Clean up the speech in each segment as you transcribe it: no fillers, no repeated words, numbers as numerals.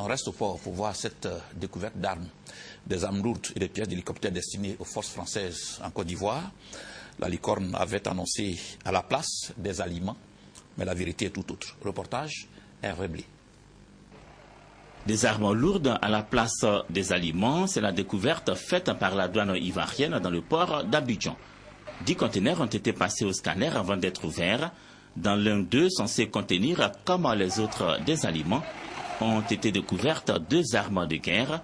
On reste au port pour voir cette découverte d'armes, des armes lourdes et des pièces d'hélicoptères destinées aux forces françaises en Côte d'Ivoire. La licorne avait annoncé à la place des aliments, mais la vérité est tout autre. Reportage Hervé Blé. Des armes lourdes à la place des aliments, c'est la découverte faite par la douane ivoirienne dans le port d'Abidjan. 10 conteneurs ont été passés au scanner avant d'être ouverts. Dans l'un d'eux, censé contenir, comme les autres, des aliments, ont été découvertes 2 armes de guerre,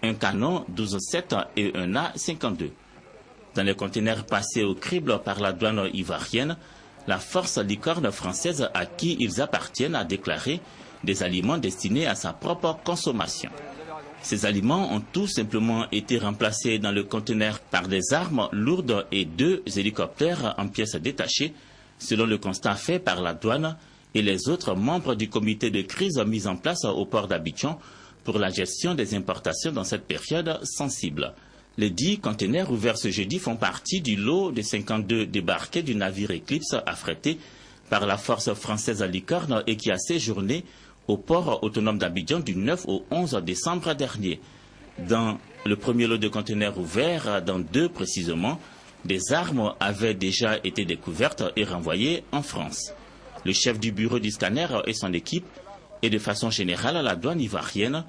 un canon 12-7 et un A-52. Dans les conteneurs passés au crible par la douane ivoirienne, la force licorne française à qui ils appartiennent a déclaré des aliments destinés à sa propre consommation. Ces aliments ont tout simplement été remplacés dans le conteneur par des armes lourdes et 2 hélicoptères en pièces détachées, selon le constat fait par la douane et les autres membres du comité de crise mis en place au port d'Abidjan pour la gestion des importations dans cette période sensible. Les 10 conteneurs ouverts ce jeudi font partie du lot de 52 débarqués du navire Eclipse affrété par la force française à licorne et qui a séjourné au port autonome d'Abidjan du 9 au 11 décembre dernier. Dans le premier lot de conteneurs ouverts, dans 2 précisément, des armes avaient déjà été découvertes et renvoyées en France. Le chef du bureau du scanner et son équipe, et de façon générale la douane ivoirienne,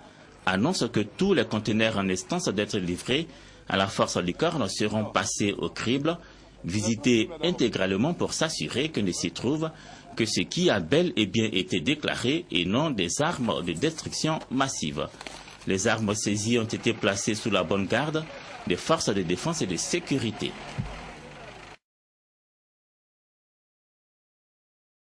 annoncent que tous les conteneurs en instance d'être livrés à la force licorne seront passés au crible, visités intégralement pour s'assurer que ne s'y trouve que ce qui a bel et bien été déclaré et non des armes de destruction massive. Les armes saisies ont été placées sous la bonne garde des forces de défense et de sécurité.